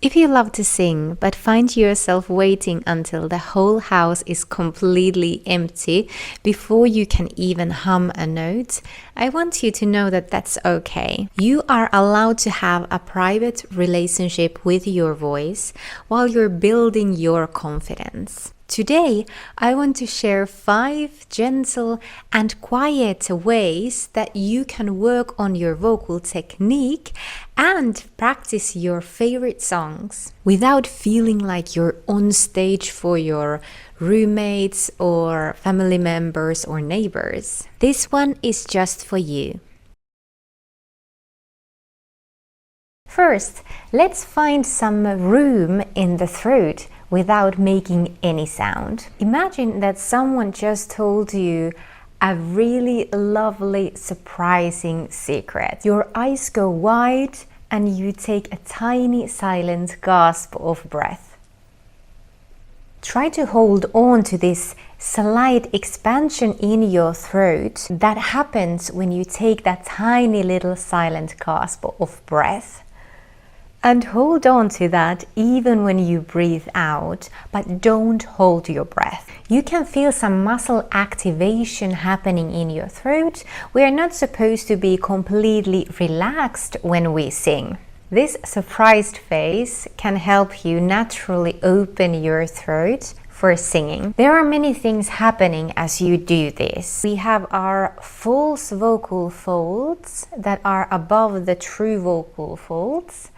If you love to sing but find yourself waiting until the whole house is completely empty before you can even hum a note, I want you to know that that's okay. You are allowed to have a private relationship with your voice while you're building your confidence. Today, I want to share 5 gentle and quiet ways that you can work on your vocal technique and practice your favorite songs without feeling like you're on stage for your roommates or family members or neighbors. This one is just for you. First, let's find some room in the throat without making any sound. Imagine that someone just told you a really lovely, surprising secret. Your eyes go wide and you take a tiny silent gasp of breath. Try to hold on to this slight expansion in your throat that happens when you take that tiny little silent gasp of breath. And hold on to that even when you breathe out, but don't hold your breath. You can feel some muscle activation happening in your throat. We are not supposed to be completely relaxed when we sing. This surprised face can help you naturally open your throat for singing. There are many things happening as you do this. We have our false vocal folds that are above the true vocal folds.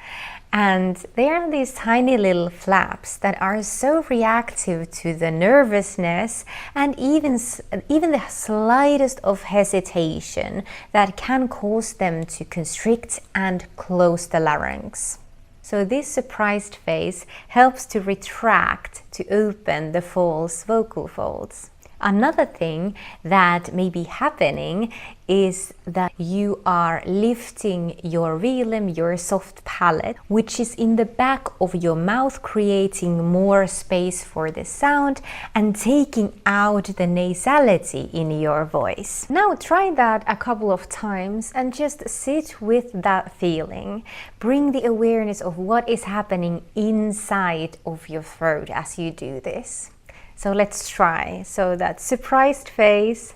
And they are these tiny little flaps that are so reactive to the nervousness and even the slightest of hesitation that can cause them to constrict and close the larynx. So this surprised face helps to retract, to open the false vocal folds. Another thing that may be happening is that you are lifting your velum, your soft palate, which is in the back of your mouth, creating more space for the sound and taking out the nasality in your voice. Now try that a couple of times and just sit with that feeling. Bring the awareness of what is happening inside of your throat as you do this. So let's try. So that surprised face,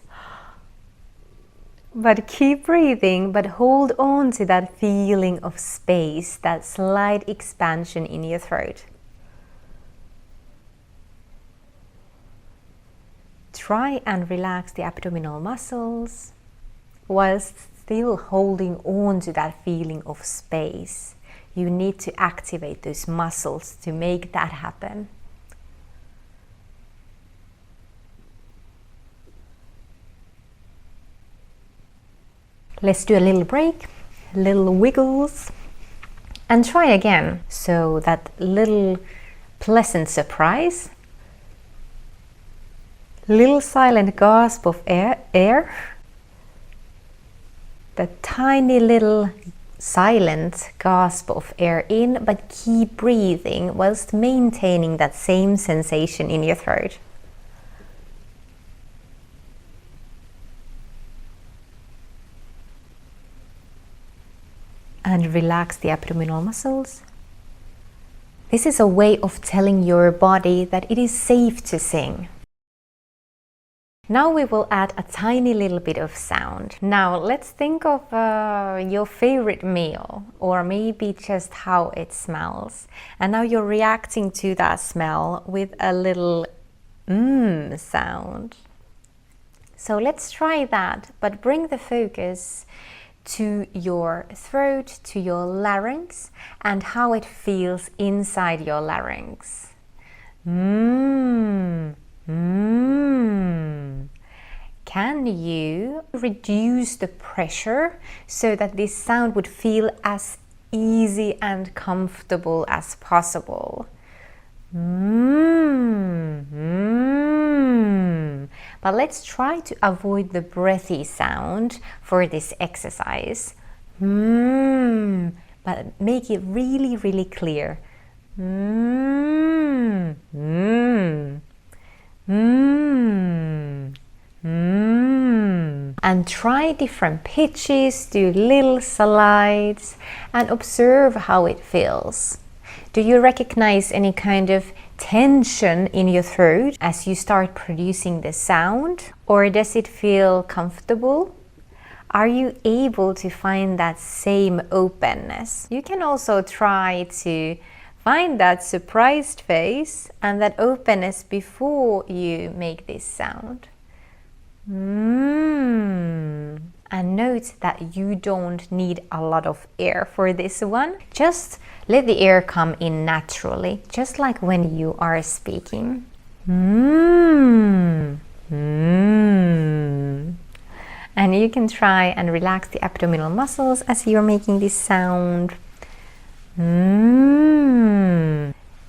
but keep breathing, but hold on to that feeling of space, that slight expansion in your throat. Try and relax the abdominal muscles whilst still holding on to that feeling of space. You need to activate those muscles to make that happen. Let's do a little break, little wiggles, and try again. So that little pleasant surprise, little silent gasp of air, that tiny little silent gasp of air in, but keep breathing whilst maintaining that same sensation in your throat. And relax the abdominal muscles. This is a way of telling your body that it is safe to sing. Now we will add a tiny little bit of sound. Now let's think of your favorite meal, or maybe just how it smells. And now you're reacting to that smell with a little sound. So let's try that, but bring the focus to your throat, to your larynx, and how it feels inside your larynx. Can you reduce the pressure so that this sound would feel as easy and comfortable as possible? But let's try to avoid the breathy sound for this exercise. But make it really, really clear. And try different pitches, do little slides, and observe how it feels. Do you recognize any kind of tension in your throat as you start producing the sound? Or does it feel comfortable? Are you able to find that same openness? You can also try to find that surprised face and that openness before you make this sound. And note that you don't need a lot of air for this one. Just let the air come in naturally, just like when you are speaking. And you can try and relax the abdominal muscles as you're making this sound.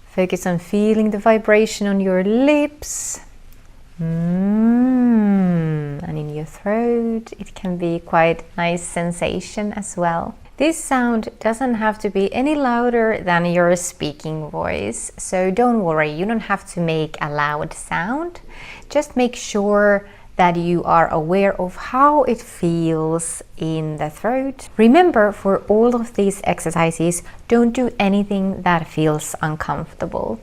Focus on feeling the vibration on your lips. And in your throat, it can be quite a nice sensation as well. This sound doesn't have to be any louder than your speaking voice, so don't worry, you don't have to make a loud sound. Just make sure that you are aware of how it feels in the throat. Remember, for all of these exercises, don't do anything that feels uncomfortable.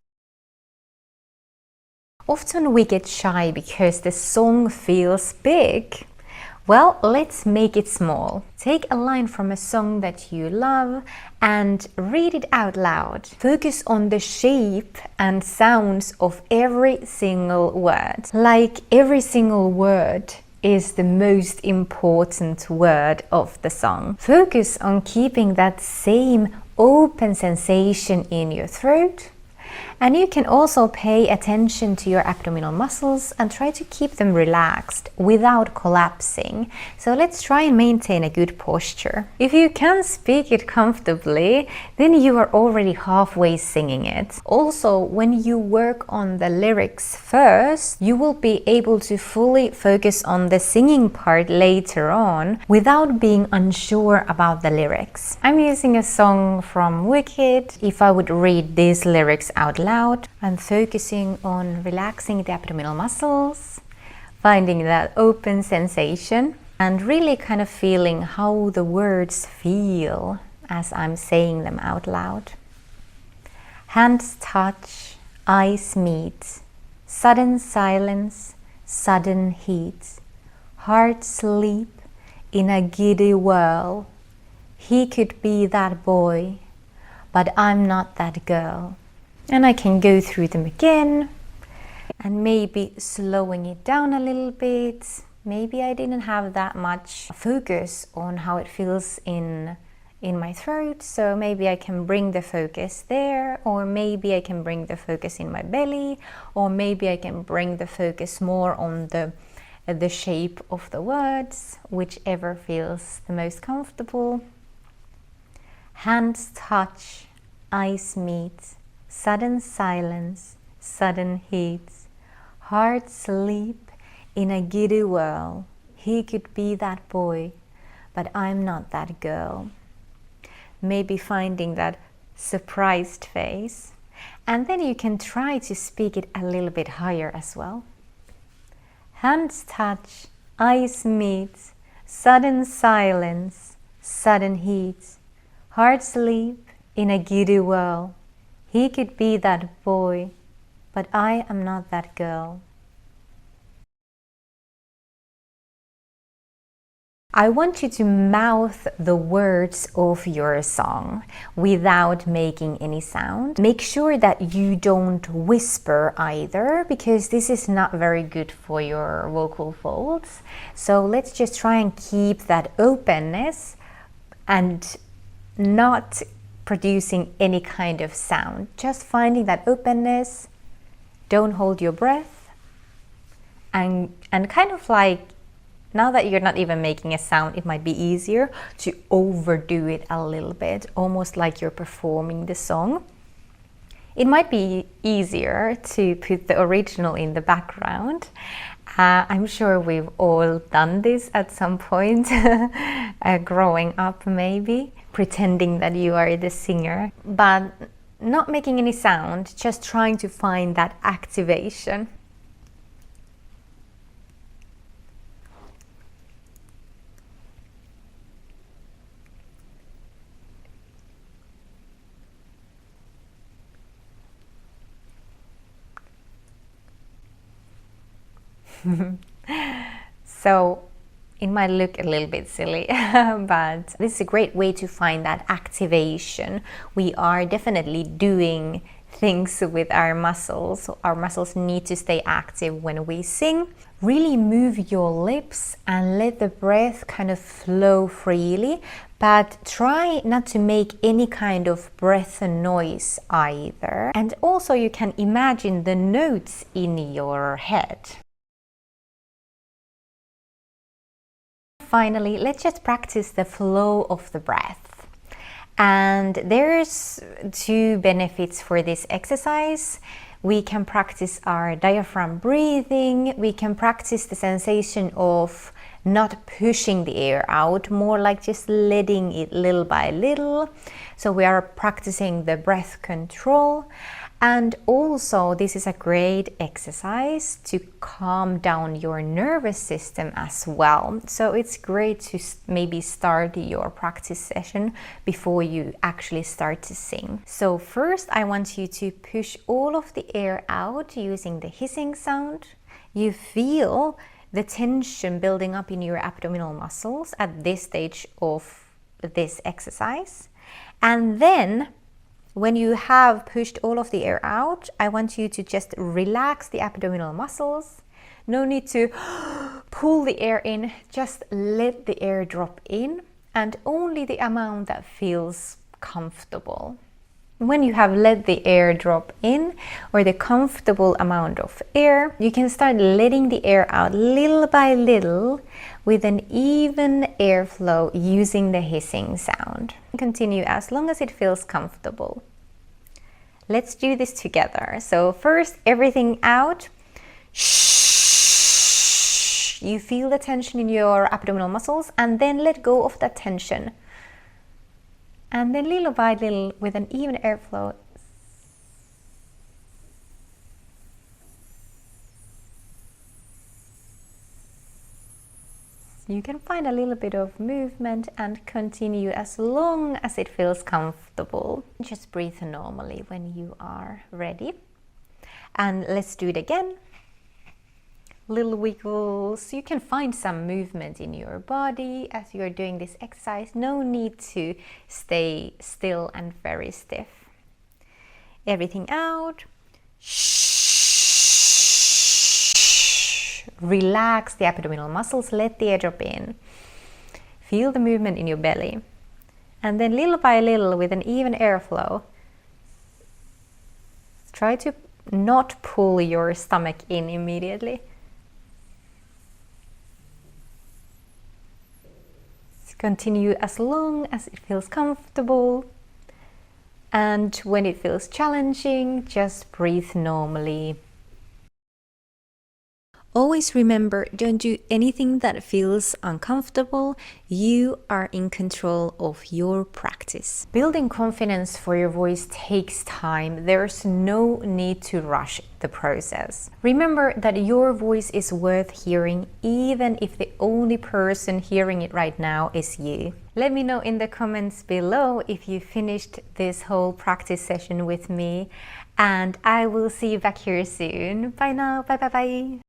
Often we get shy because the song feels big. Well, let's make it small. Take a line from a song that you love and read it out loud. Focus on the shape and sounds of every single word. Like every single word is the most important word of the song. Focus on keeping that same open sensation in your throat. And you can also pay attention to your abdominal muscles and try to keep them relaxed without collapsing. So let's try and maintain a good posture. If you can speak it comfortably, then you are already halfway singing it. Also, when you work on the lyrics first, you will be able to fully focus on the singing part later on without being unsure about the lyrics. I'm using a song from Wicked. If I would read these lyrics out loud, I'm focusing on relaxing the abdominal muscles, finding that open sensation, and really kind of feeling how the words feel as I'm saying them out loud. Hands touch, eyes meet, sudden silence, sudden heat. Heart sleep in a giddy whirl. He could be that boy, but I'm not that girl. And I can go through them again and maybe slowing it down a little bit. Maybe I didn't have that much focus on how it feels in my throat, so maybe I can bring the focus there, or maybe I can bring the focus in my belly, or maybe I can bring the focus more on the shape of the words, whichever feels the most comfortable. Hands touch, eyes meet, sudden silence, sudden heat. Heart sleep in a giddy whirl. He could be that boy, but I'm not that girl. Maybe finding that surprised face. And then you can try to speak it a little bit higher as well. Hands touch, eyes meet, sudden silence, sudden heat. Heart sleep in a giddy whirl. He could be that boy, but I am not that girl. I want you to mouth the words of your song without making any sound. Make sure that you don't whisper either, because this is not very good for your vocal folds. So let's just try and keep that openness and not producing any kind of sound. Just finding that openness. Don't hold your breath. And kind of like, now that you're not even making a sound, it might be easier to overdo it a little bit, almost like you're performing the song. It might be easier to put the original in the background. I'm sure we've all done this at some point, growing up maybe, pretending that you are the singer, but not making any sound, just trying to find that activation. So it might look a little bit silly, but this is a great way to find that activation. We are definitely doing things with our muscles. Our muscles need to stay active when we sing. Really move your lips and let the breath kind of flow freely, but try not to make any kind of breath noise either. And also you can imagine the notes in your head. Finally, let's just practice the flow of the breath. And there's two benefits for this exercise. We can practice our diaphragm breathing. We can practice the sensation of not pushing the air out, more like just letting it little by little. So we are practicing the breath control. And also this is a great exercise to calm down your nervous system as well. So it's great to maybe start your practice session before you actually start to sing. So first I want you to push all of the air out using the hissing sound. You feel the tension building up in your abdominal muscles at this stage of this exercise. And then when you have pushed all of the air out, I want you to just relax the abdominal muscles. No need to pull the air in, just let the air drop in, and only the amount that feels comfortable. When you have let the air drop in, or the comfortable amount of air, you can start letting the air out little by little with an even airflow using the hissing sound. Continue as long as it feels comfortable. Let's do this together. So first, everything out. Shh. You feel the tension in your abdominal muscles, and then let go of that tension. And then little by little, with an even airflow, you can find a little bit of movement and continue as long as it feels comfortable. Just breathe normally when you are ready. And let's do it again. Little wiggles. You can find some movement in your body as you're doing this exercise. No need to stay still and very stiff. Everything out. Relax the abdominal muscles, let the air drop in. Feel the movement in your belly. And then little by little, with an even airflow, try to not pull your stomach in immediately. Continue as long as it feels comfortable. And when it feels challenging, just breathe normally. Always remember, don't do anything that feels uncomfortable. You are in control of your practice. Building confidence for your voice takes time. There's no need to rush the process. Remember that your voice is worth hearing, even if the only person hearing it right now is you. Let me know in the comments below if you finished this whole practice session with me, and I will see you back here soon. Bye now. Bye bye bye.